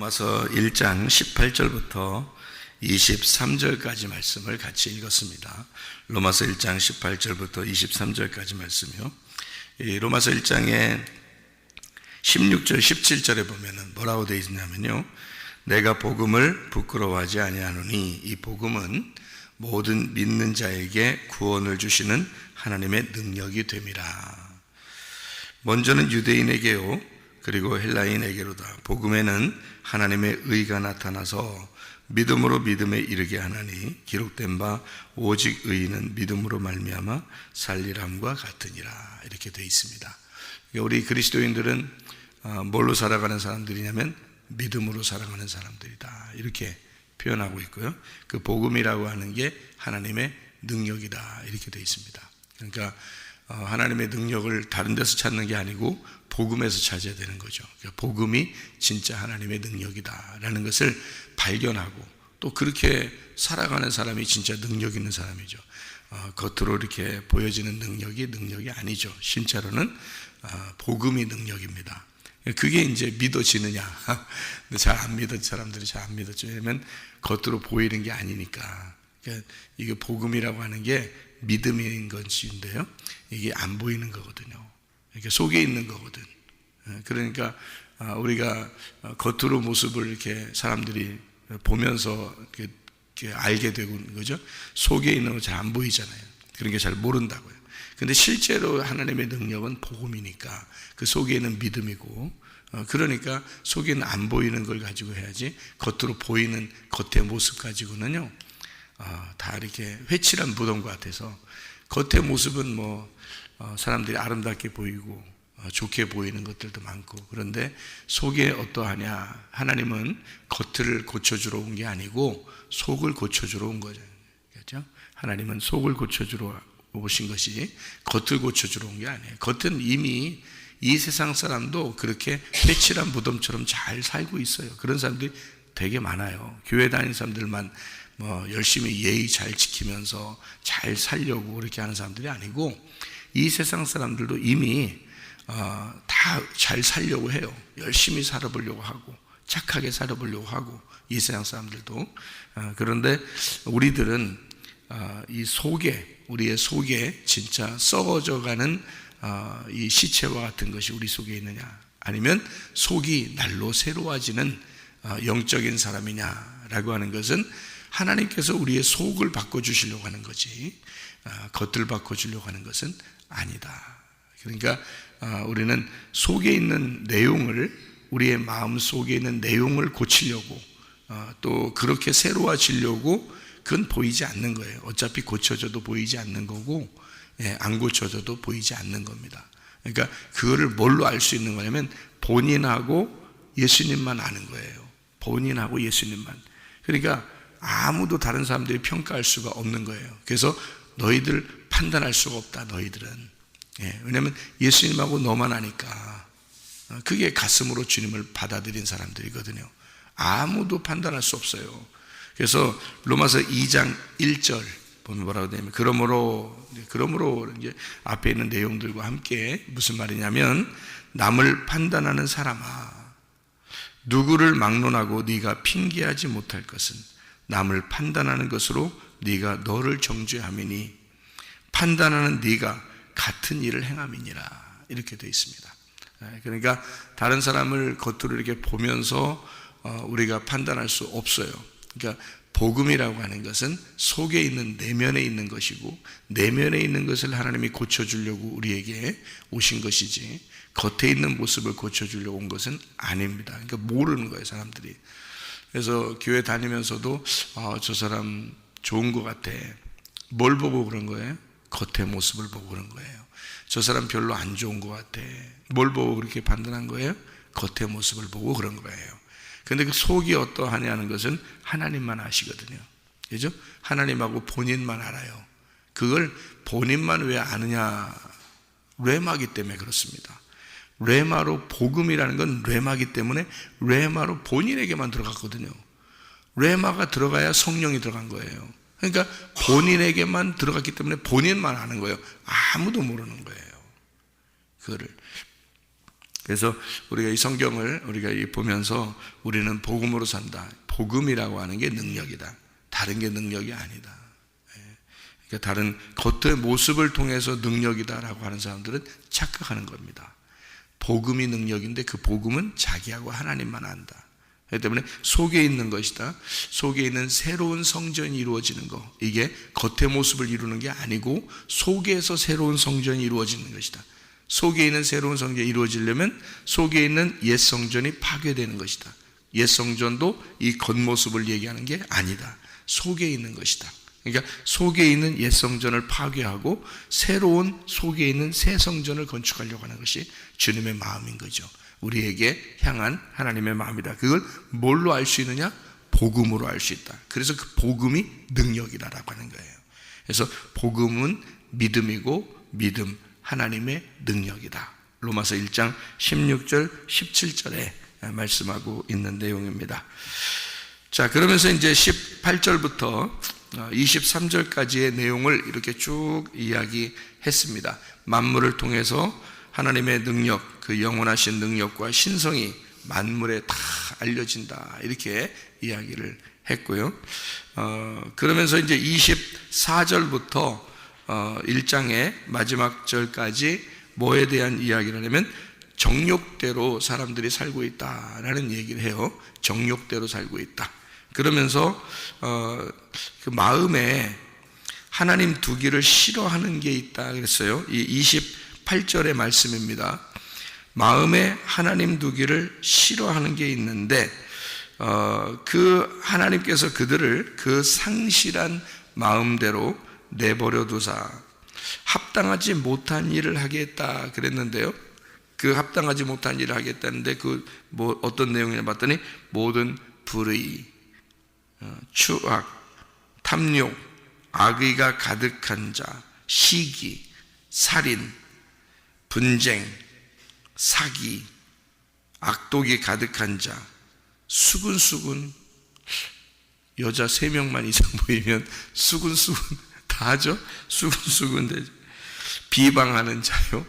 로마서 1장 18절부터 23절까지 말씀을 같이 읽었습니다. 로마서 1장 18절부터 23절까지 말씀이요. 이 로마서 1장에 16절, 17절에 보면은 뭐라고 되어 있냐면요. 내가 복음을 부끄러워하지 아니하노니 이 복음은 모든 믿는 자에게 구원을 주시는 하나님의 능력이 됨이라. 먼저는 유대인에게요, 그리고 헬라인에게로다. 복음에는 하나님의 의가 나타나서 믿음으로 믿음에 이르게 하나니 기록된 바 오직 의인은 믿음으로 말미암아 살리람과 같으니라. 이렇게 되어 있습니다. 우리 그리스도인들은 뭘로 살아가는 사람들이냐면 믿음으로 살아가는 사람들이다. 이렇게 표현하고 있고요. 그 복음이라고 하는 게 하나님의 능력이다. 이렇게 되어 있습니다. 그러니까 하나님의 능력을 다른 데서 찾는 게 아니고 복음에서 찾아야 되는 거죠. 그러니까 복음이 진짜 하나님의 능력이다라는 것을 발견하고 또 그렇게 살아가는 사람이 진짜 능력 있는 사람이죠. 겉으로 이렇게 보여지는 능력이 아니죠. 진짜로는 복음이 능력입니다. 그게 이제 믿어지느냐? 잘 안 믿어, 사람들이 잘 안 믿었죠. 왜냐면 겉으로 보이는 게 아니니까. 그러니까 이게 복음이라고 하는 게 믿음인 것인데요, 이게 안 보이는 거거든요. 이렇게 속에 있는 거거든. 그러니까 우리가 겉으로 모습을 이렇게 사람들이 보면서 이렇게 알게 되고 있는 거죠. 속에 있는 거 잘 안 보이잖아요. 그런 게 잘 모른다고요. 근데 실제로 하나님의 능력은 복음이니까 그 속에 있는 믿음이고, 그러니까 속에는 안 보이는 걸 가지고 해야지 겉으로 보이는 겉의 모습 가지고는요, 다 이렇게 회칠한 무덤 같아서 겉의 모습은 사람들이 아름답게 보이고 좋게 보이는 것들도 많고, 그런데 속에 어떠하냐? 하나님은 겉을 고쳐주러 온 게 아니고 속을 고쳐주러 온 거죠. 그렇죠? 하나님은 속을 고쳐주러 오신 것이 겉을 고쳐주러 온 게 아니에요. 겉은 이미 이 세상 사람도 그렇게 회칠한 무덤처럼 잘 살고 있어요. 그런 사람들이 되게 많아요. 교회 다니는 사람들만 열심히 예의 잘 지키면서 잘 살려고 그렇게 하는 사람들이 아니고, 이 세상 사람들도 이미 다 잘 살려고 해요. 열심히 살아보려고 하고 착하게 살아보려고 하고, 이 세상 사람들도. 그런데 우리들은 이 속에, 우리의 속에 진짜 썩어져가는 이 시체와 같은 것이 우리 속에 있느냐, 아니면 속이 날로 새로워지는 영적인 사람이냐라고 하는 것은 하나님께서 우리의 속을 바꿔주시려고 하는 거지, 겉을 바꿔주려고 하는 것은 아니다. 그러니까 우리는 속에 있는 내용을, 우리의 마음 속에 있는 내용을 고치려고, 또 그렇게 새로워지려고, 그건 보이지 않는 거예요. 어차피 고쳐져도 보이지 않는 거고, 안 고쳐져도 보이지 않는 겁니다. 그러니까 그거를 뭘로 알 수 있는 거냐면 본인하고 예수님만 아는 거예요. 본인하고 예수님만. 그러니까 아무도 다른 사람들이 평가할 수가 없는 거예요. 그래서 너희들 판단할 수가 없다, 너희들은. 왜냐하면 예수님하고 너만 아니까. 그게 가슴으로 주님을 받아들인 사람들이거든요. 아무도 판단할 수 없어요. 그래서 로마서 2장 1절 보면 뭐라고 되냐면, 그러므로 이제 앞에 있는 내용들과 함께 무슨 말이냐면, 남을 판단하는 사람아, 누구를 막론하고 네가 핑계하지 못할 것은 남을 판단하는 것으로 네가 너를 정죄함이니 판단하는 네가 같은 일을 행함이니라. 이렇게 되어 있습니다. 그러니까 다른 사람을 겉으로 이렇게 보면서 우리가 판단할 수 없어요. 그러니까 복음이라고 하는 것은 속에 있는 내면에 있는 것이고, 내면에 있는 것을 하나님이 고쳐주려고 우리에게 오신 것이지, 겉에 있는 모습을 고쳐주려고 온 것은 아닙니다. 그러니까 모르는 거예요, 사람들이. 그래서 교회 다니면서도 저 사람 좋은 것 같아. 뭘 보고 그런 거예요? 겉의 모습을 보고 그런 거예요. 저 사람 별로 안 좋은 것 같아. 뭘 보고 그렇게 판단한 거예요? 겉의 모습을 보고 그런 거예요. 근데 그 속이 어떠하냐는 것은 하나님만 아시거든요. 그죠? 하나님하고 본인만 알아요. 그걸 본인만 왜 아느냐? 뢰마기 때문에 그렇습니다. 뢰마로, 복음이라는 건 뢰마기 때문에 뢰마로 본인에게만 들어갔거든요. 뢰마가 들어가야 성령이 들어간 거예요. 그러니까 본인에게만 들어갔기 때문에 본인만 아는 거예요. 아무도 모르는 거예요. 그거를. 그래서 우리가 이 성경을 우리가 보면서 우리는 복음으로 산다. 복음이라고 하는 게 능력이다. 다른 게 능력이 아니다. 그러니까 다른 겉의 모습을 통해서 능력이다라고 하는 사람들은 착각하는 겁니다. 복음이 능력인데 그 복음은 자기하고 하나님만 안다. 그렇기 때문에 속에 있는 것이다. 속에 있는 새로운 성전이 이루어지는 것, 이게 겉의 모습을 이루는 게 아니고 속에서 새로운 성전이 이루어지는 것이다. 속에 있는 새로운 성전이 이루어지려면 속에 있는 옛 성전이 파괴되는 것이다. 옛 성전도 이 겉모습을 얘기하는 게 아니다. 속에 있는 것이다. 그러니까 속에 있는 옛 성전을 파괴하고 새로운 속에 있는 새 성전을 건축하려고 하는 것이 주님의 마음인 거죠. 우리에게 향한 하나님의 마음이다. 그걸 뭘로 알 수 있느냐? 복음으로 알 수 있다. 그래서 그 복음이 능력이다라고 하는 거예요. 그래서 복음은 믿음이고, 믿음 하나님의 능력이다. 로마서 1장 16절 17절에 말씀하고 있는 내용입니다. 자, 그러면서 이제 18절부터 23절까지의 내용을 이렇게 쭉 이야기했습니다. 만물을 통해서 하나님의 능력, 그 영원하신 능력과 신성이 만물에 다 알려진다, 이렇게 이야기를 했고요. 그러면서 이제 24절부터 1장의 마지막 절까지 뭐에 대한 이야기를 하냐면 정욕대로 사람들이 살고 있다라는 얘기를 해요. 정욕대로 살고 있다. 그러면서 그 마음에 하나님 두기를 싫어하는 게 있다 그랬어요. 이 28절의 말씀입니다. 마음에 하나님 두기를 싫어하는 게 있는데 그 하나님께서 그들을 그 상실한 마음대로 내버려 두사 합당하지 못한 일을 하겠다 그랬는데요. 그 합당하지 못한 일을 하겠다는데 그 뭐 어떤 내용이냐 봤더니 모든 불의, 추악, 탐욕, 악의가 가득한 자, 시기, 살인, 분쟁, 사기, 악독이 가득한 자, 수근수근, 여자 3명만 이상 보이면 수근수근 다 하죠. 수근수근 되죠. 비방하는 자요,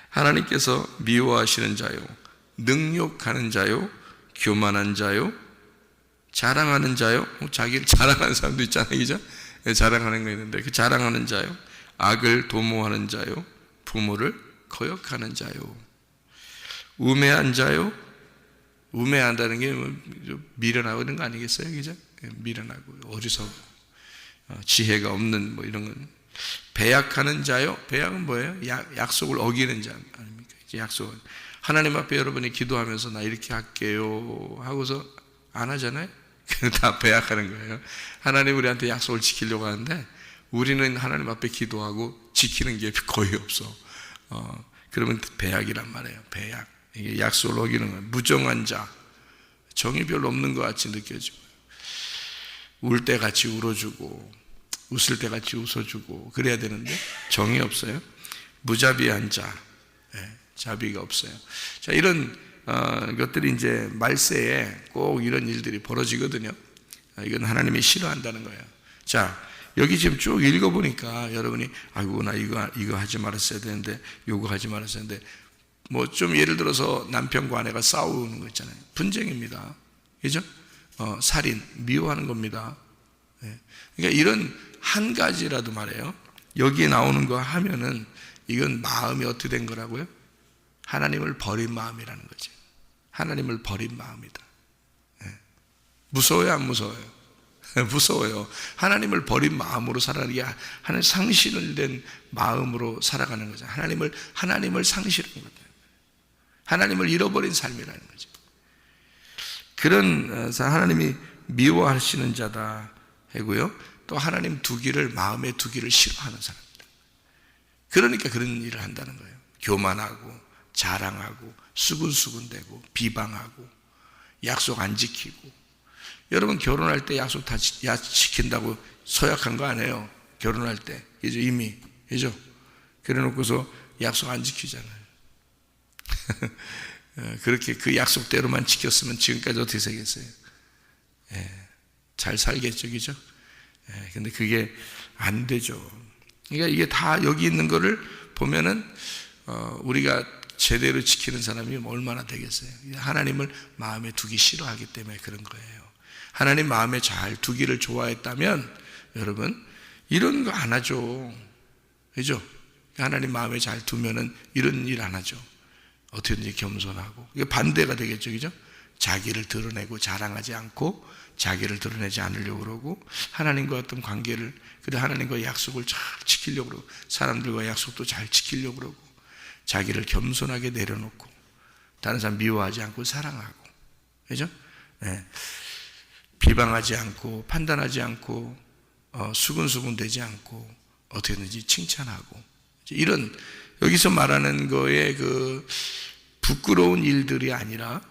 하나님께서 미워하시는 자요, 능욕하는 자요, 교만한 자요, 자랑하는 자요. 자기를 자랑하는 사람도 있잖아요, 그죠? 자랑하는 거 있는데 그 자랑하는 자요, 악을 도모하는 자요, 부모를 거역하는 자요, 우매한 자요. 우매한다는 게 미련하고 이런 거 아니겠어요, 그죠? 미련하고 어리석고 지혜가 없는 뭐 이런 건. 배약하는 자요. 배약은 뭐예요? 약속을 어기는 자 아닙니까? 약속을 하나님 앞에 여러분이 기도하면서 나 이렇게 할게요 하고서 안 하잖아요. 다 배약하는 거예요. 하나님 우리한테 약속을 지키려고 하는데 우리는 하나님 앞에 기도하고 지키는 게 거의 없어. 그러면 배약이란 말이에요. 배약. 이게 약속을 어기는 거예요. 무정한 자, 정이 별로 없는 것 같이 느껴지고, 울 때 같이 울어주고 웃을 때 같이 웃어주고 그래야 되는데 정이 없어요. 무자비한 자, 자비가 없어요. 자, 이런 것들이 이제 말세에 꼭 이런 일들이 벌어지거든요. 이건 하나님이 싫어한다는 거예요. 자, 여기 지금 쭉 읽어보니까 여러분이 아이고 나 이거 하지 말았어야 되는데 요거 하지 말았어야 되는데 뭐 좀 예를 들어서 남편과 아내가 싸우는 거 있잖아요. 분쟁입니다. 그죠? 살인, 미워하는 겁니다. 그러니까 이런 한 가지라도 말이에요. 여기에 나오는 거 하면은 이건 마음이 어떻게 된 거라고요? 하나님을 버린 마음이라는 거죠. 하나님을 버린 마음이다. 무서워요, 안 무서워요? 무서워요. 하나님을 버린 마음으로 살아가는 게 하나님 상실을 된 마음으로 살아가는 거죠. 하나님을 상실한 거죠. 하나님을 잃어버린 삶이라는 거죠. 그런 하나님이 미워하시는 자다 하고요. 또 하나님 두기를, 마음에 두기를 싫어하는 사람입니다. 그러니까 그런 일을 한다는 거예요. 교만하고 자랑하고 수군수군대고 비방하고 약속 안 지키고. 여러분 결혼할 때 약속 다 지킨다고 서약한 거 아니에요? 결혼할 때 그죠? 이미 그죠? 그래 놓고서 약속 안 지키잖아요. 그렇게 그 약속대로만 지켰으면 지금까지 어떻게 살겠어요? 잘 살겠죠, 그죠? 근데 그게 안 되죠. 그러니까 이게 다 여기 있는 거를 보면은 우리가 제대로 지키는 사람이 얼마나 되겠어요? 하나님을 마음에 두기 싫어하기 때문에 그런 거예요. 하나님 마음에 잘 두기를 좋아했다면 여러분 이런 거 안 하죠. 그죠? 하나님 마음에 잘 두면은 이런 일 안 하죠. 어떻게든지 겸손하고. 이게 반대가 되겠죠. 그죠? 자기를 드러내고 자랑하지 않고 자기를 드러내지 않으려고 그러고 하나님과 어떤 관계를, 그리고 하나님과 약속을 잘 지키려고 그러고 사람들과 약속도 잘 지키려고 그러고 자기를 겸손하게 내려놓고 다른 사람 미워하지 않고 사랑하고. 그죠? 비방하지 않고 판단하지 않고 수근수근 되지 않고 어떻게든지 칭찬하고, 이런 여기서 말하는 거에 그 부끄러운 일들이 아니라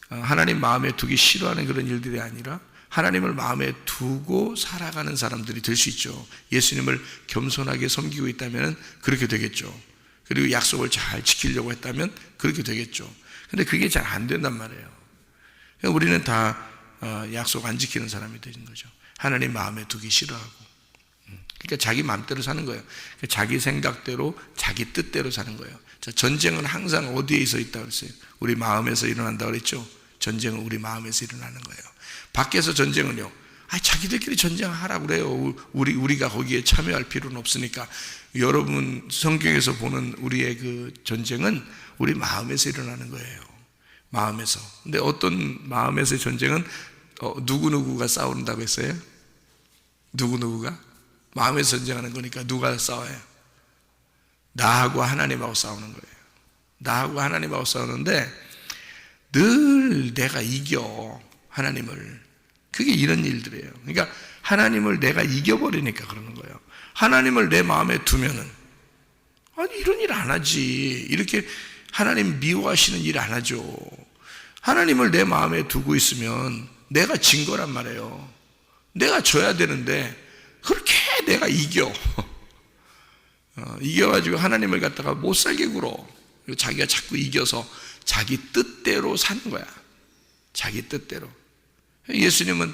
하나님 마음에 두기 싫어하는 그런 일들이 아니라 하나님을 마음에 두고 살아가는 사람들이 될 수 있죠. 예수님을 겸손하게 섬기고 있다면 그렇게 되겠죠. 그리고 약속을 잘 지키려고 했다면 그렇게 되겠죠. 근데 그게 잘 안 된단 말이에요. 그러니까 우리는 다 약속 안 지키는 사람이 되는 거죠. 하나님 마음에 두기 싫어하고. 그러니까 자기 마음대로 사는 거예요. 자기 생각대로 자기 뜻대로 사는 거예요. 전쟁은 항상 어디에 있어 있다고 그랬어요? 우리 마음에서 일어난다고 그랬죠. 전쟁은 우리 마음에서 일어나는 거예요. 밖에서 전쟁은요, 자기들끼리 전쟁하라고 그래요. 우리가 거기에 참여할 필요는 없으니까. 여러분 성경에서 보는 우리의 그 전쟁은 우리 마음에서 일어나는 거예요. 마음에서. 근데 어떤 마음에서의 전쟁은 누구누구가 싸운다고 했어요? 누구누구가? 마음에서 전쟁하는 거니까 누가 싸워요? 나하고 하나님하고 싸우는 거예요. 나하고 하나님하고 싸우는데 늘 내가 이겨 하나님을. 그게 이런 일들이에요. 그러니까 하나님을 내가 이겨버리니까 그러는 거예요. 하나님을 내 마음에 두면은 이런 일 안 하지. 이렇게 하나님 미워하시는 일 안 하죠. 하나님을 내 마음에 두고 있으면 내가 진 거란 말이에요. 내가 져야 되는데 그렇게 내가 이겨. 이겨가지고 하나님을 갖다가 못 살게 굴어. 자기가 자꾸 이겨서 자기 뜻대로 사는 거야. 자기 뜻대로. 예수님은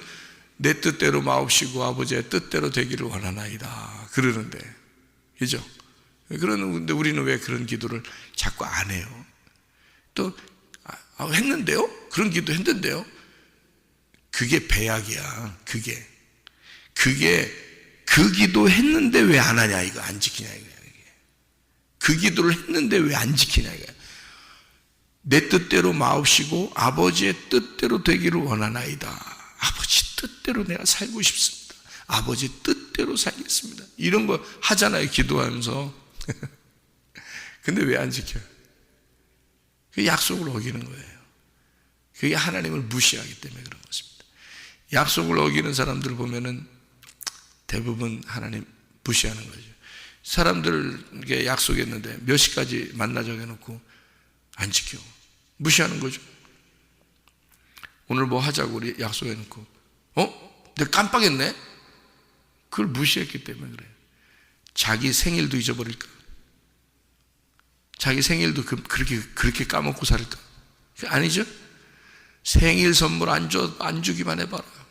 내 뜻대로 마옵시고 아버지의 뜻대로 되기를 원하나이다 그러는데, 그죠? 그런데 우리는 왜 그런 기도를 자꾸 안 해요? 또 했는데요? 그런 기도 했는데요? 그게 배약이야. 그게 그 기도 했는데 왜 안 하냐, 이거 안 지키냐, 이거야. 그 기도를 했는데 왜 안 지키냐, 이거야. 내 뜻대로 마옵시고 아버지의 뜻대로 되기를 원하나이다. 아버지 뜻대로 내가 살고 싶습니다. 아버지 뜻대로 살겠습니다. 이런 거 하잖아요, 기도하면서. 근데 왜 안 지켜요? 그 약속을 어기는 거예요. 그게 하나님을 무시하기 때문에 그런 것입니다. 약속을 어기는 사람들을 보면은 대부분 하나님 무시하는 거죠. 사람들에게 약속했는데 몇 시까지 만나자고 해놓고 안 지켜. 무시하는 거죠. 오늘 뭐 하자고 우리 약속해놓고 내가 깜빡했네? 그걸 무시했기 때문에 그래요. 자기 생일도 잊어버릴까? 자기 생일도 그렇게 까먹고 살까? 아니죠? 생일 선물 안 주기만 해봐라.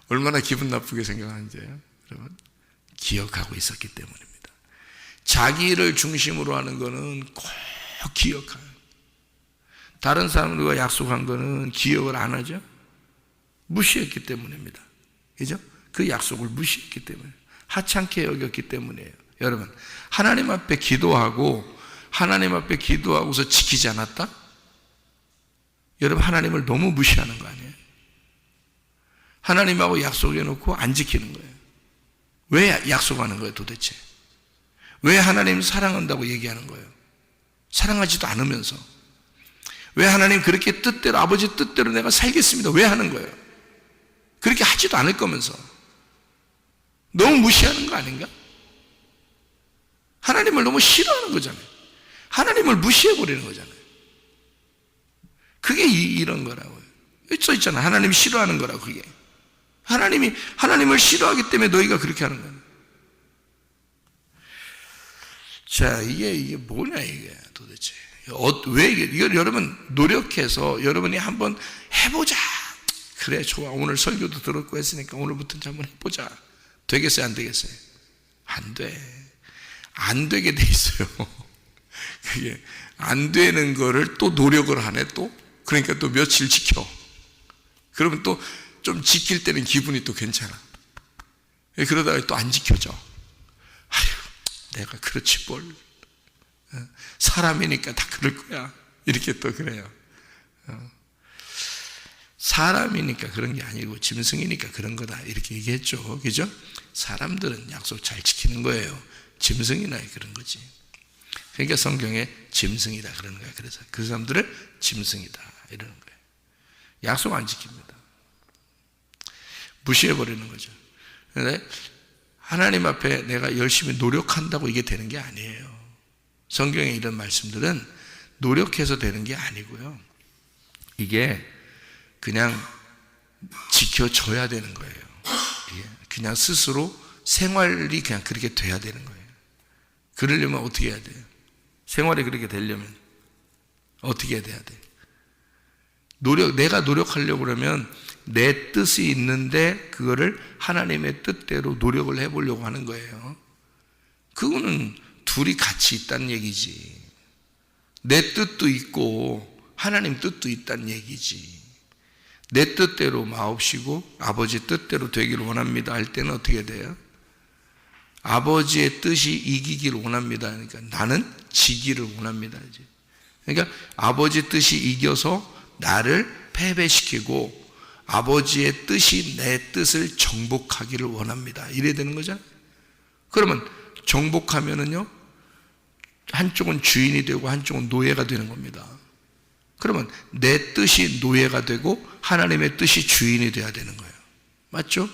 얼마나 기분 나쁘게 생각하는지요, 여러분. 기억하고 있었기 때문입니다. 자기를 중심으로 하는 거는 꼭 기억해요. 다른 사람들과 약속한 거는 기억을 안 하죠. 무시했기 때문입니다. 그죠? 그 약속을 무시했기 때문에, 하찮게 여겼기 때문이에요. 여러분, 하나님 앞에 기도하고 하나님 앞에 기도하고서 지키지 않았다? 여러분, 하나님을 너무 무시하는 거 아니에요? 하나님하고 약속해 놓고 안 지키는 거예요. 왜 약속하는 거예요 도대체? 왜 하나님 사랑한다고 얘기하는 거예요? 사랑하지도 않으면서. 왜 하나님 그렇게 뜻대로, 아버지 뜻대로 내가 살겠습니다, 왜 하는 거예요? 그렇게 하지도 않을 거면서. 너무 무시하는 거 아닌가? 하나님을 너무 싫어하는 거잖아요. 하나님을 무시해버리는 거잖아요. 그게 이런 거라고요. 써 있잖아요. 하나님이 싫어하는 거라고. 그게 하나님을 싫어하기 때문에 너희가 그렇게 하는 거예요. 자, 이게 뭐냐 이게 도대체. 왜 이걸 여러분 노력해서 여러분이 한번 해보자. 그래, 좋아, 오늘 설교도 들었고 했으니까 오늘부터 한번 해보자. 되겠어요, 안 되겠어요? 안 돼. 안 되게 돼 있어요. 그게 안 되는 거를 또 노력을 하네. 또 그러니까 또 며칠 지켜. 그러면 또 좀 지킬 때는 기분이 또 괜찮아. 그러다가 또 안 지켜져. 아휴, 내가 그렇지 뭘. 사람이니까 다 그럴 거야. 이렇게 또 그래요. 사람이니까 그런 게 아니고 짐승이니까 그런 거다. 이렇게 얘기했죠. 그죠? 사람들은 약속 잘 지키는 거예요. 짐승이나 그런 거지. 그러니까 성경에 짐승이다 그러는 거야. 그래서 그 사람들을 짐승이다 이러는 거예요. 약속 안 지킵니다. 무시해버리는 거죠. 그런데 하나님 앞에 내가 열심히 노력한다고 이게 되는 게 아니에요. 성경에 이런 말씀들은 노력해서 되는 게 아니고요. 이게 그냥 지켜져야 되는 거예요. 그냥 스스로 생활이 그냥 그렇게 돼야 되는 거예요. 그러려면 어떻게 해야 돼요? 생활이 그렇게 되려면 어떻게 돼야 돼요? 내가 노력하려고 그러면 내 뜻이 있는데 그거를 하나님의 뜻대로 노력을 해보려고 하는 거예요. 그거는 둘이 같이 있다는 얘기지. 내 뜻도 있고 하나님 뜻도 있다는 얘기지. 내 뜻대로 마옵시고 아버지 뜻대로 되기를 원합니다 할 때는 어떻게 돼요? 아버지의 뜻이 이기기를 원합니다. 그러니까 나는 지기를 원합니다. 그러니까 아버지 뜻이 이겨서 나를 패배시키고 아버지의 뜻이 내 뜻을 정복하기를 원합니다. 이래야 되는 거잖아요. 그러면 정복하면은요, 한쪽은 주인이 되고 한쪽은 노예가 되는 겁니다. 그러면 내 뜻이 노예가 되고 하나님의 뜻이 주인이 돼야 되는 거예요. 맞죠?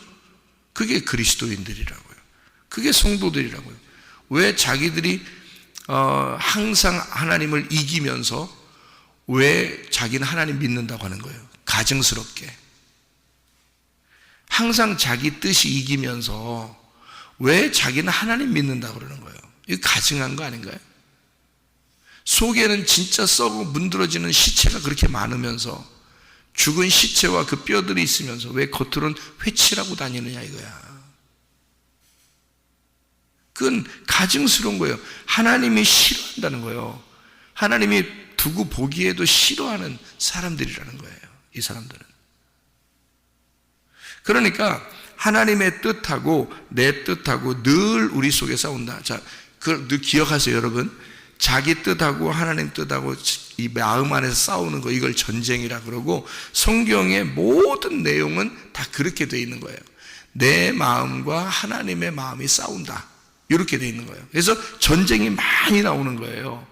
그게 그리스도인들이라고요. 그게 성도들이라고요. 왜 자기들이 항상 하나님을 이기면서 왜 자기는 하나님 믿는다고 하는 거예요? 가증스럽게. 항상 자기 뜻이 이기면서 왜 자기는 하나님 믿는다고 그러는 거예요? 이거 가증한 거 아닌가요? 속에는 진짜 썩어 문드러지는 시체가 그렇게 많으면서 죽은 시체와 그 뼈들이 있으면서 왜 겉으로는 회칠하고 다니느냐 이거야. 그건 가증스러운 거예요. 하나님이 싫어한다는 거예요. 하나님이 두고 보기에도 싫어하는 사람들이라는 거예요. 이 사람들은. 그러니까 하나님의 뜻하고 내 뜻하고 늘 우리 속에 싸운다. 자, 그걸 늘 기억하세요, 여러분. 자기 뜻하고 하나님 뜻하고 이 마음 안에서 싸우는 거, 이걸 전쟁이라 그러고, 성경의 모든 내용은 다 그렇게 되어 있는 거예요. 내 마음과 하나님의 마음이 싸운다, 이렇게 되어 있는 거예요. 그래서 전쟁이 많이 나오는 거예요.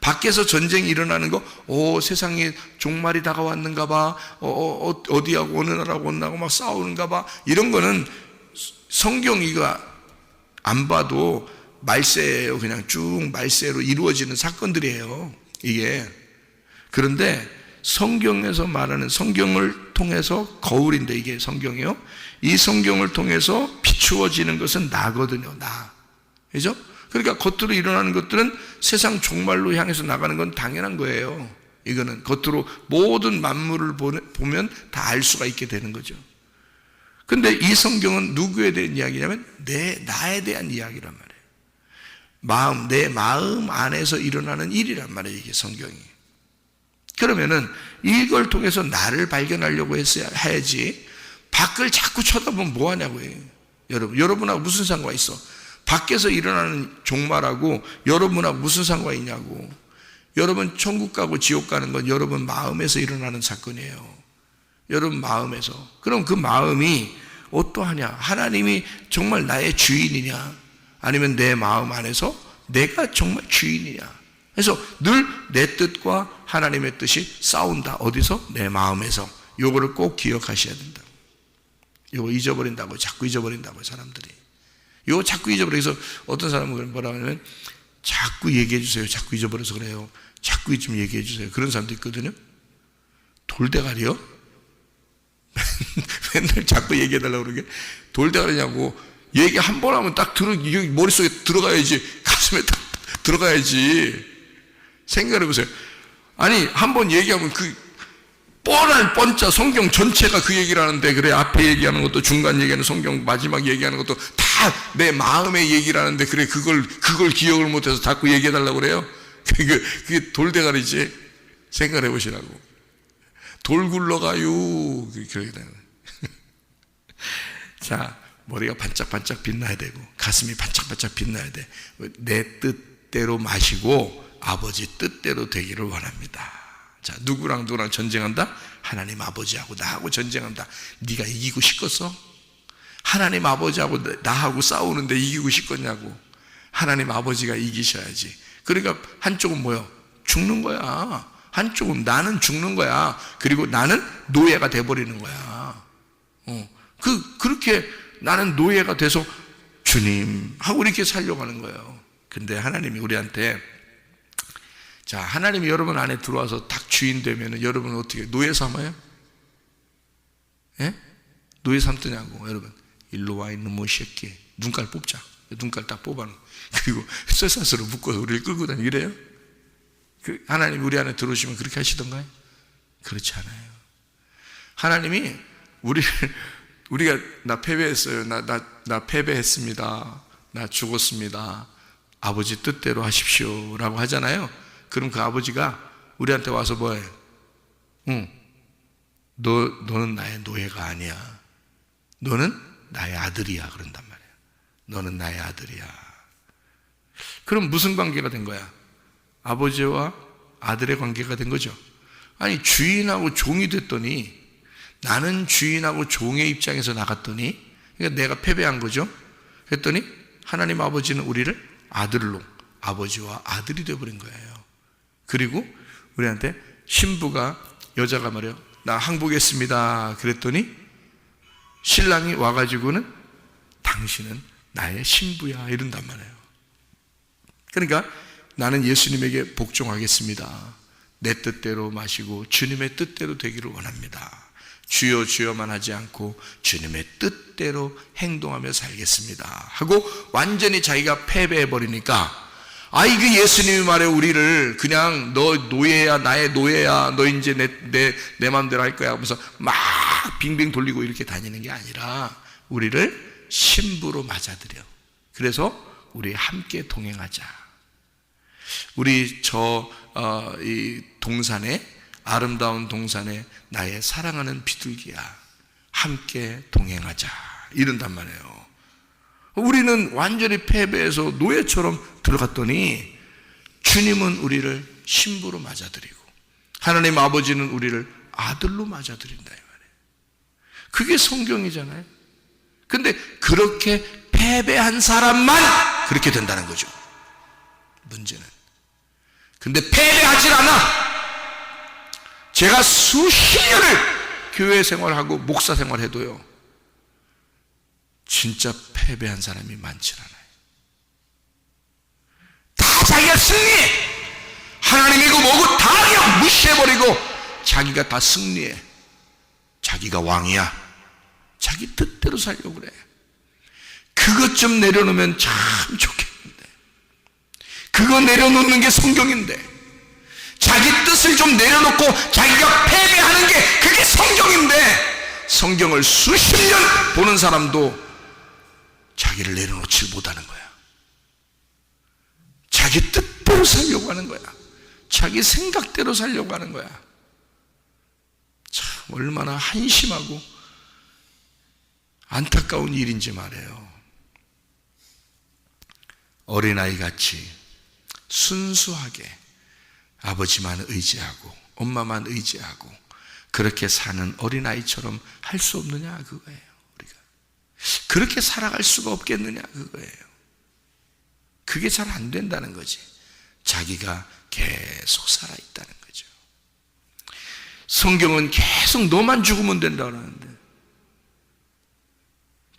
밖에서 전쟁이 일어나는 거, 세상에 종말이 다가왔는가 봐, 어디하고 어느 나라하고 어느 나라하고 막 싸우는가 봐, 이런 거는 성경이가 안 봐도 말세예요. 그냥 쭉 말세로 이루어지는 사건들이에요, 이게. 그런데 성경에서 말하는, 성경을 통해서, 거울인데 이게 성경이요, 이 성경을 통해서 비추어지는 것은 나거든요. 나. 그죠? 그러니까 겉으로 일어나는 것들은 세상 종말로 향해서 나가는 건 당연한 거예요. 이거는 겉으로 모든 만물을 보면 다 알 수가 있게 되는 거죠. 근데 이 성경은 누구에 대한 이야기냐면 나에 대한 이야기란 말이에요. 내 마음 안에서 일어나는 일이란 말이에요, 이게 성경이. 그러면은 이걸 통해서 나를 발견하려고 해야지, 밖을 자꾸 쳐다보면 뭐 하냐고요. 여러분하고 무슨 상관이 있어? 밖에서 일어나는 종말하고 여러분하고 무슨 상관이 있냐고. 여러분 천국 가고 지옥 가는 건 여러분 마음에서 일어나는 사건이에요. 여러분 마음에서. 그럼 그 마음이 어떠하냐? 하나님이 정말 나의 주인이냐? 아니면 내 마음 안에서 내가 정말 주인이냐? 그래서 늘 내 뜻과 하나님의 뜻이 싸운다. 어디서? 내 마음에서. 요거를 꼭 기억하셔야 된다. 요거 잊어버린다고, 자꾸 잊어버린다고, 사람들이. 요거 자꾸 잊어버려서 어떤 사람은 뭐라 하냐면 자꾸 얘기해 주세요. 자꾸 잊어버려서 그래요. 자꾸 좀 얘기해 주세요. 그런 사람도 있거든요. 돌대가리요? 맨날 자꾸 얘기해 달라고 그러게. 돌대가리냐고. 얘기 한 번 하면 딱 머릿속에 들어가야지. 가슴에 딱 들어가야지. 생각해 보세요. 아니, 한 번 얘기하면 그 뻔할 뻔짜 성경 전체가 그 얘기를 하는데, 그래, 앞에 얘기하는 것도 중간 얘기하는 성경 마지막 얘기하는 것도 다 내 마음의 얘기를 하는데, 그래, 그걸 기억을 못해서 자꾸 얘기해 달라고 그래요? 그게 돌대가리지. 생각해 보시라고. 돌 굴러가요. 그렇게 되는. 자, 머리가 반짝반짝 빛나야 되고, 가슴이 반짝반짝 빛나야 돼. 내 뜻대로 마시고, 아버지 뜻대로 되기를 원합니다. 자, 누구랑 전쟁한다? 하나님 아버지하고 나하고 전쟁한다. 네가 이기고 싶겠어? 하나님 아버지하고 나하고 싸우는데 이기고 싶겠냐고. 하나님 아버지가 이기셔야지. 그러니까 한쪽은 뭐요? 죽는 거야. 한쪽은 나는 죽는 거야. 그리고 나는 노예가 돼버리는 거야. 그렇게 나는 노예가 돼서 주님 하고 이렇게 살려고 하는 거예요. 근데 하나님이 우리한테, 자, 하나님이 여러분 안에 들어와서 딱 주인 되면 여러분 어떻게 노예 삼아요? 예? 노예 삼더냐고. 여러분, 일로 와 있는 뭐 새끼. 눈깔 뽑자. 눈깔 딱 뽑아놓고, 그리고 쇠사슬로 묶어서 우리를 끌고 다니고 이래요? 하나님이 우리 안에 들어오시면 그렇게 하시던가요? 그렇지 않아요. 하나님이 우리가 나 패배했어요. 나 패배했습니다. 나 죽었습니다. 아버지 뜻대로 하십시오 라고 하잖아요. 그럼 그 아버지가 우리한테 와서 뭐해? 너는 나의 노예가 아니야. 너는 나의 아들이야. 그런단 말이야. 너는 나의 아들이야. 그럼 무슨 관계가 된 거야? 아버지와 아들의 관계가 된 거죠. 아니, 주인하고 종이 됐더니, 나는 주인하고 종의 입장에서 나갔더니, 그러니까 내가 패배한 거죠. 그랬더니 하나님 아버지는 우리를 아들로, 아버지와 아들이 되어버린 거예요. 그리고 우리한테 신부가, 여자가 말이요, 나 항복했습니다 그랬더니 신랑이 와가지고는 당신은 나의 신부야 이런단 말이에요. 그러니까 나는 예수님에게 복종하겠습니다. 내 뜻대로 마시고 주님의 뜻대로 되기를 원합니다. 주여 주여만 하지 않고 주님의 뜻대로 행동하며 살겠습니다 하고 완전히 자기가 패배해버리니까, 그 예수님이 말해 우리를 그냥 너 노예야, 나의 노예야, 너 이제 내 마음대로 할 거야 하면서 막 빙빙 돌리고 이렇게 다니는 게 아니라 우리를 신부로 맞아들여. 그래서 우리 함께 동행하자. 우리 이 동산에, 아름다운 동산에 나의 사랑하는 비둘기야, 함께 동행하자 이런단 말이에요. 우리는 완전히 패배해서 노예처럼 들어갔더니 주님은 우리를 신부로 맞아들이고 하나님 아버지는 우리를 아들로 맞아들인다 이 말이에요. 그게 성경이잖아요. 근데 그렇게 패배한 사람만 그렇게 된다는 거죠. 문제는. 근데 패배하질 않아. 제가 수십 년을 교회 생활하고 목사 생활해도요, 진짜 패배한 사람이 많지 않아요. 다 자기가 승리해. 하나님이고 뭐고 다 그냥 무시해버리고 자기가 다 승리해. 자기가 왕이야. 자기 뜻대로 살려고 그래. 그것 좀 내려놓으면 참 좋겠는데. 그거 내려놓는 게 성경인데, 자기 뜻을 좀 내려놓고 자기가 패배하는 게 그게 성경인데, 성경을 수십 년 보는 사람도 자기를 내려놓지 못하는 거야. 자기 뜻대로 살려고 하는 거야. 자기 생각대로 살려고 하는 거야. 참 얼마나 한심하고 안타까운 일인지 말이에요. 어린아이같이 순수하게 아버지만 의지하고 엄마만 의지하고 그렇게 사는 어린아이처럼 할 수 없느냐 그거예요. 우리가 그렇게 살아갈 수가 없겠느냐 그거예요. 그게 잘 안 된다는 거지. 자기가 계속 살아있다는 거죠. 성경은 계속 너만 죽으면 된다 그러는데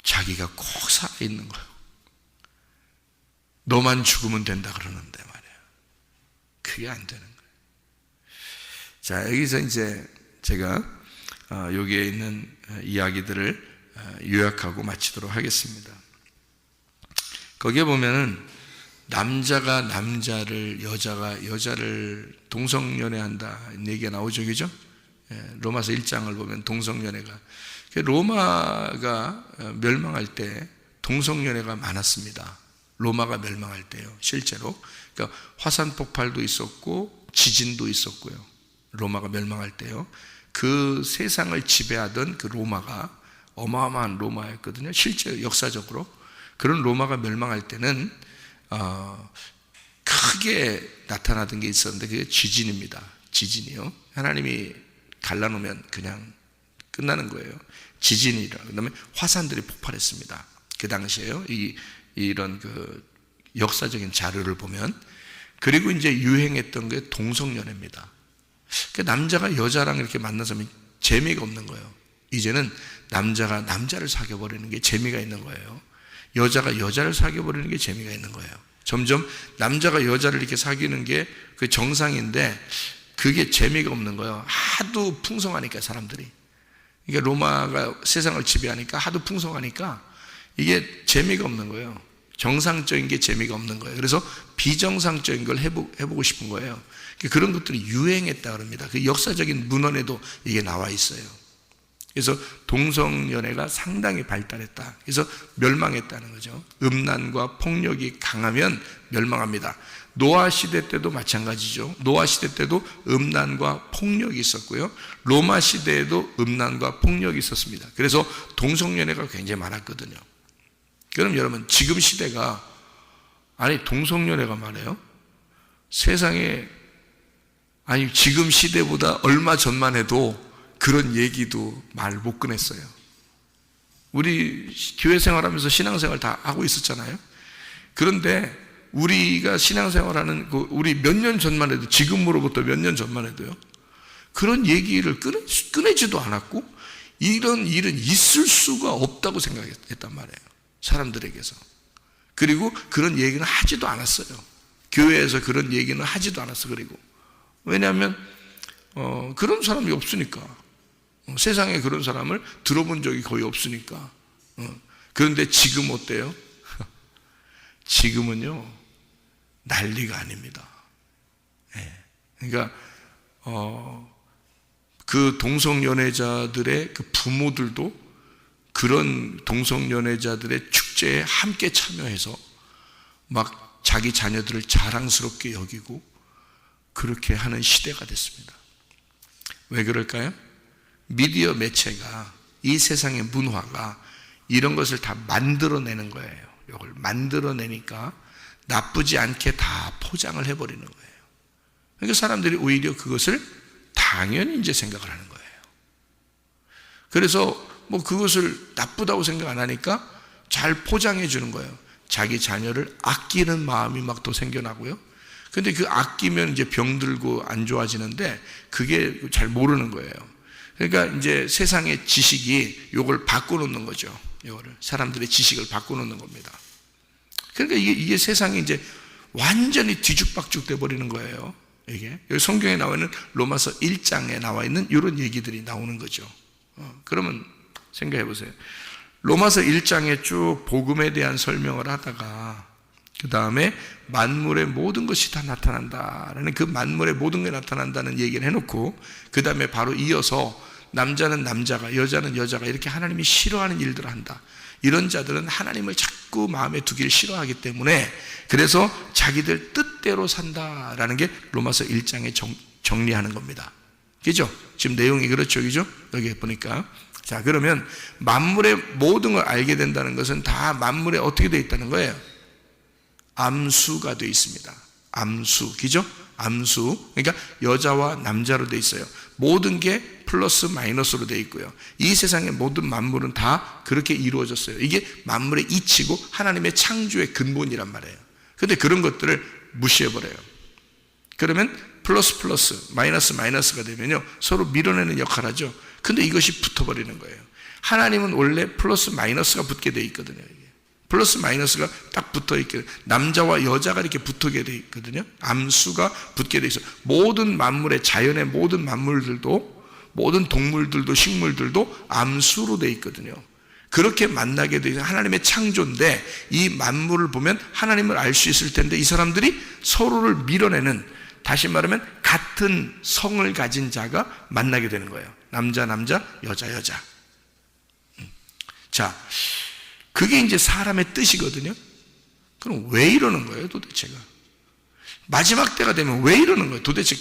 자기가 꼭 살아있는 거예요. 너만 죽으면 된다 그러는데 말이에요. 그게 안 되는 거예요. 자, 여기서 이제 제가 여기에 있는 이야기들을 요약하고 마치도록 하겠습니다. 거기에 보면은 남자가 남자를, 여자가 여자를 동성연애한다 얘기가 나오죠, 그죠? 로마서 1장을 보면 동성연애가, 로마가 멸망할 때 동성연애가 많았습니다. 로마가 멸망할 때요, 실제로. 그러니까 화산 폭발도 있었고 지진도 있었고요. 로마가 멸망할 때요. 그 세상을 지배하던 그 로마가 어마어마한 로마였거든요. 실제 역사적으로. 그런 로마가 멸망할 때는 크게 나타나던 게 있었는데 그게 지진입니다. 지진이요. 하나님이 갈라놓으면 그냥 끝나는 거예요. 지진이라. 그다음에 화산들이 폭발했습니다. 그 당시에요. 이런 그 역사적인 자료를 보면. 그리고 이제 유행했던 게 동성연애입니다. 그 남자가 여자랑 이렇게 만나서 재미가 없는 거예요. 이제는 남자가 남자를 사귀어버리는 게 재미가 있는 거예요. 여자가 여자를 사귀어버리는 게 재미가 있는 거예요. 점점 남자가 여자를 이렇게 사귀는 게 그 정상인데 그게 재미가 없는 거예요. 하도 풍성하니까 사람들이. 이게 로마가 세상을 지배하니까 하도 풍성하니까 이게 재미가 없는 거예요. 정상적인 게 재미가 없는 거예요. 그래서 비정상적인 걸 해보고 싶은 거예요. 그런 것들이 유행했다 그럽니다. 그 역사적인 문헌에도 이게 나와 있어요. 그래서 동성연애가 상당히 발달했다. 그래서 멸망했다는 거죠. 음란과 폭력이 강하면 멸망합니다. 노아 시대 때도 마찬가지죠. 노아 시대 때도 음란과 폭력이 있었고요. 로마 시대에도 음란과 폭력이 있었습니다. 그래서 동성연애가 굉장히 많았거든요. 그럼 여러분, 지금 시대가, 아니 동성연애가 말해요. 세상에, 아니 지금 시대보다 얼마 전만 해도 그런 얘기도 말 못 꺼냈어요. 우리 교회 생활하면서 신앙생활 다 하고 있었잖아요. 그런데 우리가 신앙생활하는 우리 몇 년 전만 해도, 지금으로부터 몇 년 전만 해도요, 그런 얘기를 꺼내지도 않았고 이런 일은 있을 수가 없다고 생각했단 말이에요. 사람들에게서. 그리고 그런 얘기는 하지도 않았어요. 교회에서 그런 얘기는 하지도 않았어. 그리고 왜냐하면 그런 사람이 없으니까. 세상에 그런 사람을 들어본 적이 거의 없으니까. 그런데 지금 어때요? 지금은요, 난리가 아닙니다. 그러니까 그 동성연애자들의 그 부모들도 그런 동성연애자들의 축제에 함께 참여해서 막 자기 자녀들을 자랑스럽게 여기고 그렇게 하는 시대가 됐습니다. 왜 그럴까요? 미디어 매체가, 이 세상의 문화가 이런 것을 다 만들어내는 거예요. 이걸 만들어내니까 나쁘지 않게 다 포장을 해버리는 거예요. 그러니까 사람들이 오히려 그것을 당연히 이제 생각을 하는 거예요. 그래서 뭐 그것을 나쁘다고 생각 안 하니까 잘 포장해 주는 거예요. 자기 자녀를 아끼는 마음이 막 더 생겨나고요. 근데 그 아끼면 이제 병들고 안 좋아지는데 그게 잘 모르는 거예요. 그러니까 이제 세상의 지식이 요걸 바꿔놓는 거죠. 요거를, 사람들의 지식을 바꿔놓는 겁니다. 그러니까 이게 세상이 이제 완전히 뒤죽박죽 돼버리는 거예요. 이게 여기 성경에 나와 있는 로마서 1장에 나와 있는 이런 얘기들이 나오는 거죠. 그러면 생각해 보세요. 로마서 1장에 쭉 복음에 대한 설명을 하다가 그 다음에 만물의 모든 것이 다 나타난다라는, 그 만물의 모든 게 나타난다는 얘기를 해놓고 그 다음에 바로 이어서 남자는 남자가, 여자는 여자가 이렇게 하나님이 싫어하는 일들을 한다. 이런 자들은 하나님을 자꾸 마음에 두기를 싫어하기 때문에 그래서 자기들 뜻대로 산다라는 게 로마서 1장에 정리하는 겁니다. 그죠? 지금 내용이 그렇죠, 그죠? 여기 보니까. 자, 그러면 만물의 모든 걸 알게 된다는 것은 다 만물에 어떻게 되어 있다는 거예요? 암수가 되어 있습니다. 암수, 그죠? 암수. 그러니까 여자와 남자로 되어 있어요. 모든 게 플러스 마이너스로 되어 있고요. 이 세상의 모든 만물은 다 그렇게 이루어졌어요. 이게 만물의 이치고 하나님의 창조의 근본이란 말이에요. 근데 그런 것들을 무시해버려요. 그러면 플러스 플러스, 마이너스 마이너스가 되면요, 서로 밀어내는 역할을 하죠. 근데 이것이 붙어버리는 거예요. 하나님은 원래 플러스 마이너스가 붙게 되어 있거든요. 플러스 마이너스가 딱 붙어 있게, 남자와 여자가 이렇게 붙게 되어 있거든요. 암수가 붙게 되어 있어요. 모든 만물의, 자연의 모든 만물들도, 모든 동물들도 식물들도 암수로 되어 있거든요. 그렇게 만나게 되어 하나님의 창조인데, 이 만물을 보면 하나님을 알 수 있을 텐데, 이 사람들이 서로를 밀어내는, 다시 말하면 같은 성을 가진 자가 만나게 되는 거예요. 남자 남자, 여자 여자. 자, 그게 이제 사람의 뜻이거든요. 그럼 왜 이러는 거예요, 도대체가? 마지막 때가 되면 왜 이러는 거예요, 도대체?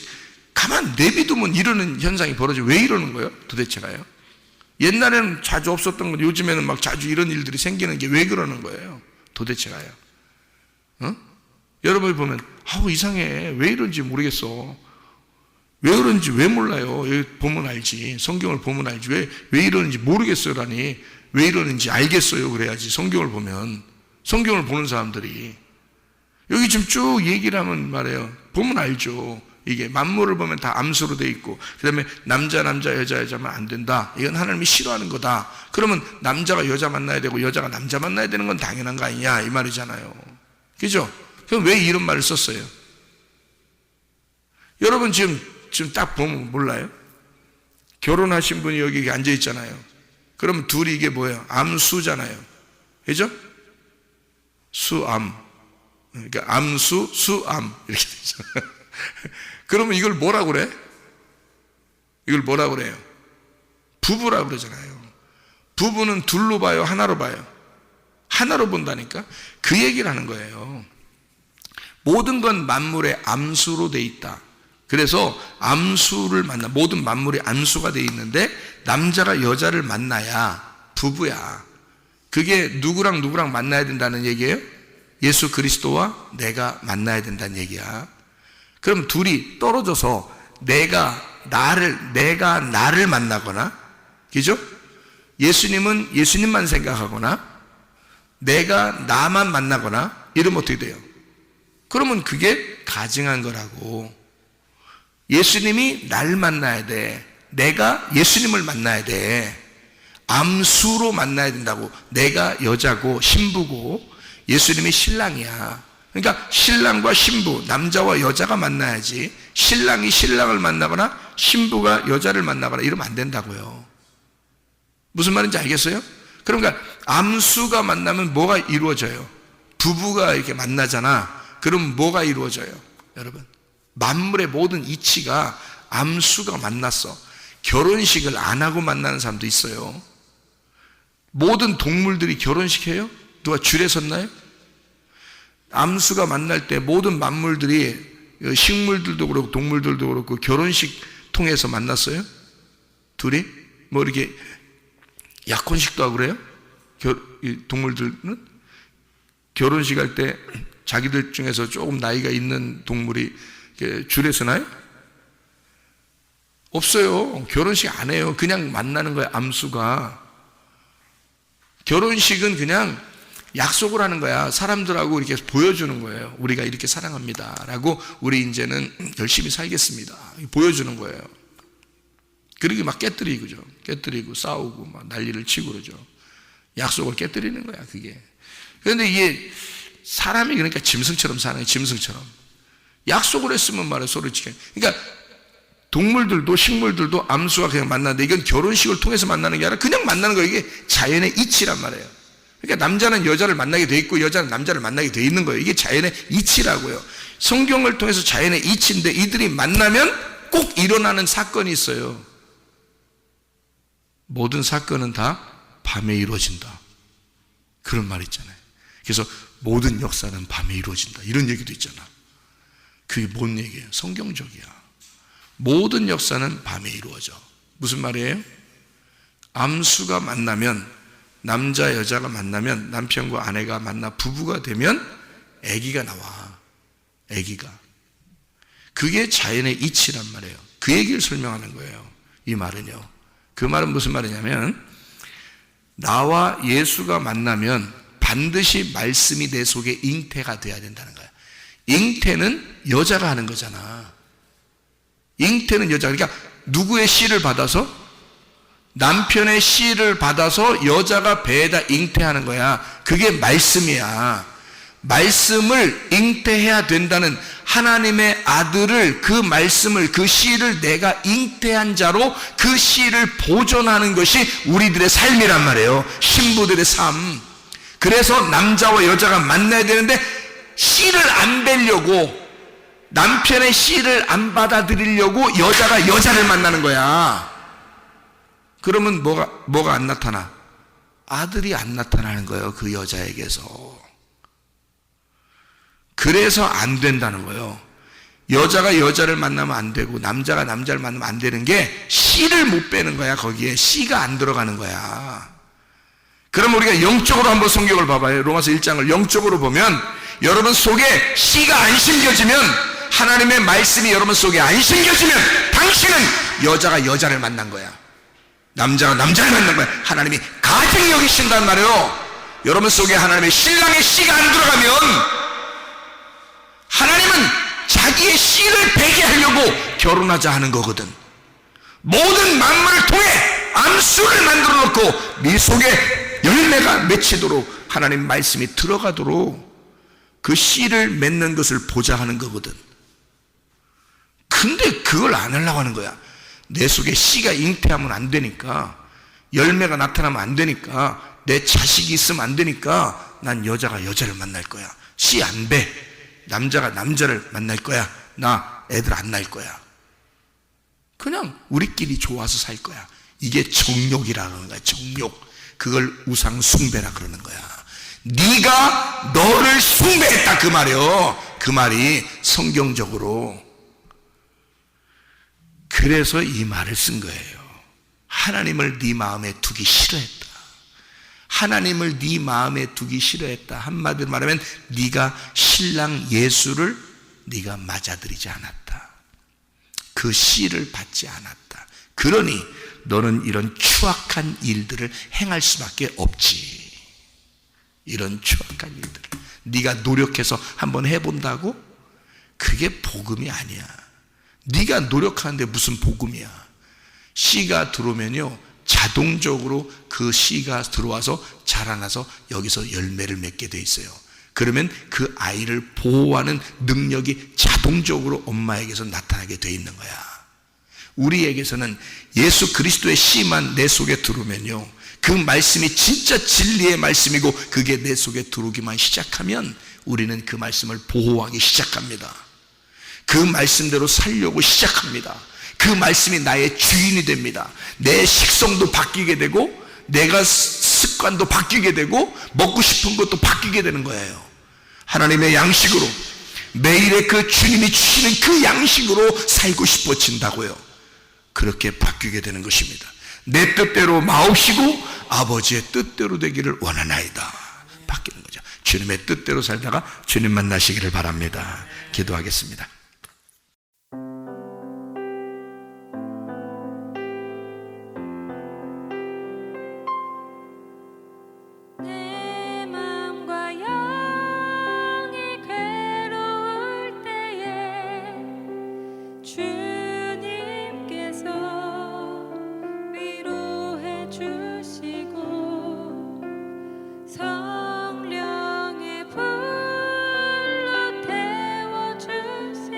가만 내비두면 이러는 현상이 벌어져. 왜 이러는 거예요, 도대체가요? 옛날에는 자주 없었던 건 요즘에는 막 자주 이런 일들이 생기는 게 왜 그러는 거예요, 도대체가요? 여러분이 보면 아우 이상해, 왜 이런지 모르겠어, 왜 그런지 왜 몰라요. 여기 보면 알지, 성경을 보면 알지. 왜 이러는지 모르겠어요라니, 왜 이러는지 알겠어요 그래야지. 성경을 보면, 성경을 보는 사람들이 여기 지금 쭉 얘기를 하면 말해요, 보면 알죠. 이게 만물을 보면 다 암수로 돼 있고, 그 다음에 남자 남자 여자 여자만 안 된다, 이건 하나님이 싫어하는 거다. 그러면 남자가 여자 만나야 되고 여자가 남자 만나야 되는 건 당연한 거 아니냐, 이 말이잖아요. 그죠? 그럼 왜 이런 말을 썼어요? 여러분 지금 딱 보면 몰라요? 결혼하신 분이 여기 앉아 있잖아요. 그러면 둘이 이게 뭐예요? 암수잖아요. 그죠? 수암. 그러니까 암수, 수암. 이렇게 되죠. 그러면 이걸 뭐라고 그래? 이걸 뭐라고 그래요? 부부라고 그러잖아요. 부부는 둘로 봐요, 하나로 봐요? 하나로 본다니까? 그 얘기를 하는 거예요. 모든 건 만물의 암수로 돼 있다. 그래서 암수를 만나, 모든 만물이 암수가 돼 있는데 남자가 여자를 만나야 부부야. 그게 누구랑 누구랑 만나야 된다는 얘기예요? 예수 그리스도와 내가 만나야 된다는 얘기야. 그럼 둘이 떨어져서 내가 나를 만나거나, 그죠? 예수님은 예수님만 생각하거나 내가 나만 만나거나 이러면 어떻게 돼요? 그러면 그게 가증한 거라고. 예수님이 날 만나야 돼, 내가 예수님을 만나야 돼. 암수로 만나야 된다고. 내가 여자고 신부고 예수님이 신랑이야. 그러니까 신랑과 신부, 남자와 여자가 만나야지, 신랑이 신랑을 만나거나 신부가 여자를 만나거나 이러면 안 된다고요. 무슨 말인지 알겠어요? 그러니까 암수가 만나면 뭐가 이루어져요? 부부가 이렇게 만나잖아. 그럼 뭐가 이루어져요? 여러분, 만물의 모든 이치가 암수가 만났어. 결혼식을 안 하고 만나는 사람도 있어요. 모든 동물들이 결혼식 해요? 누가 줄에 섰나요? 암수가 만날 때 모든 만물들이, 식물들도 그렇고 동물들도 그렇고 결혼식 통해서 만났어요? 둘이? 뭐 이렇게 약혼식도 하고 그래요? 동물들은? 결혼식 할 때 자기들 중에서 조금 나이가 있는 동물이 줄에 서나요? 없어요. 결혼식 안 해요. 그냥 만나는 거예요, 암수가. 결혼식은 그냥 약속을 하는 거야. 사람들하고 이렇게 보여주는 거예요. 우리가 이렇게 사랑합니다 라고, 우리 이제는 열심히 살겠습니다, 보여주는 거예요. 그러게 막 깨뜨리고 싸우고 막 난리를 치고 그러죠. 약속을 깨뜨리는 거야, 그게. 그런데 이게 사람이 그러니까 짐승처럼 사는 거예요, 짐승처럼. 약속을 했으면 말이야, 서로 지켜. 그러니까 동물들도 식물들도 암수가 그냥 만나는데, 이건 결혼식을 통해서 만나는 게 아니라 그냥 만나는 거예요. 이게 자연의 이치란 말이에요. 그러니까 남자는 여자를 만나게 돼 있고 여자는 남자를 만나게 돼 있는 거예요. 이게 자연의 이치라고요. 성경을 통해서 자연의 이치인데, 이들이 만나면 꼭 일어나는 사건이 있어요. 모든 사건은 다 밤에 이루어진다, 그런 말 있잖아요. 그래서 모든 역사는 밤에 이루어진다, 이런 얘기도 있잖아. 그게 뭔 얘기예요? 성경적이야. 모든 역사는 밤에 이루어져. 무슨 말이에요? 암수가 만나면, 남자 여자가 만나면, 남편과 아내가 만나 부부가 되면 아기가 나와. 아기가. 그게 자연의 이치란 말이에요. 그 얘기를 설명하는 거예요. 이 말은요. 그 말은 무슨 말이냐면, 나와 예수가 만나면 반드시 말씀이 내 속에 잉태가 돼야 된다는 거야. 잉태는 여자가 하는 거잖아. 잉태는 여자가. 그러니까 누구의 씨를 받아서? 남편의 씨를 받아서 여자가 배에다 잉태하는 거야. 그게 말씀이야. 말씀을 잉태해야 된다는 하나님의 아들을, 그 말씀을, 그 씨를 내가 잉태한 자로 그 씨를 보존하는 것이 우리들의 삶이란 말이에요. 신부들의 삶. 그래서 남자와 여자가 만나야 되는데 씨를 안 뵈려고, 남편의 씨를 안 받아들이려고 여자가 여자를 만나는 거야. 그러면 뭐가 안 나타나? 아들이 안 나타나는 거예요. 그 여자에게서. 그래서 안 된다는 거예요. 여자가 여자를 만나면 안 되고 남자가 남자를 만나면 안 되는 게 씨를 못 빼는 거야. 거기에 씨가 안 들어가는 거야. 그럼 우리가 영적으로 한번 성경을 봐봐요. 로마서 1장을 영적으로 보면 여러분 속에 씨가 안 심겨지면, 하나님의 말씀이 여러분 속에 안 심겨지면 당신은 여자가 여자를 만난 거야. 남자가 남자를 만난 거야. 하나님이 가증히 여기신단 말이에요. 여러분 속에 하나님의 신랑의 씨가 안 들어가면 하나님은 자기의 씨를 배게 하려고 결혼하자 하는 거거든. 모든 만물을 통해 암수를 만들어 놓고 네 속에 열매가 맺히도록 하나님 말씀이 들어가도록 그 씨를 맺는 것을 보자 하는 거거든. 근데 그걸 안 하려고 하는 거야. 내 속에 씨가 잉태하면 안 되니까, 열매가 나타나면 안 되니까, 내 자식이 있으면 안 되니까 난 여자가 여자를 만날 거야. 씨 안 배. 남자가 남자를 만날 거야. 나 애들 안 낳을 거야. 그냥 우리끼리 좋아서 살 거야. 이게 정욕이라는 거야. 정욕. 그걸 우상 숭배라 그러는 거야. 네가 너를 숭배했다 그 말이에요. 그 말이 성경적으로. 그래서 이 말을 쓴 거예요. 하나님을 네 마음에 두기 싫어했다. 하나님을 네 마음에 두기 싫어했다. 한마디로 말하면 네가 신랑 예수를 네가 맞아들이지 않았다. 그 씨를 받지 않았다. 그러니 너는 이런 추악한 일들을 행할 수밖에 없지. 이런 추악한 일들을 네가 노력해서 한번 해본다고? 그게 복음이 아니야. 네가 노력하는데 무슨 복음이야. 씨가 들어오면요 자동적으로 그 씨가 들어와서 자라나서 여기서 열매를 맺게 돼 있어요. 그러면 그 아이를 보호하는 능력이 자동적으로 엄마에게서 나타나게 돼 있는 거야. 우리에게서는 예수 그리스도의 씨만 내 속에 들어오면요, 그 말씀이 진짜 진리의 말씀이고 그게 내 속에 들어오기만 시작하면 우리는 그 말씀을 보호하기 시작합니다. 그 말씀대로 살려고 시작합니다. 그 말씀이 나의 주인이 됩니다. 내 식성도 바뀌게 되고 내가 습관도 바뀌게 되고 먹고 싶은 것도 바뀌게 되는 거예요. 하나님의 양식으로 매일의 그 주님이 주시는 그 양식으로 살고 싶어진다고요. 그렇게 바뀌게 되는 것입니다. 내 뜻대로 마옵시고 아버지의 뜻대로 되기를 원하나이다. 바뀌는 거죠. 주님의 뜻대로 살다가 주님 만나시기를 바랍니다. 기도하겠습니다. 성령의 불로 태워주세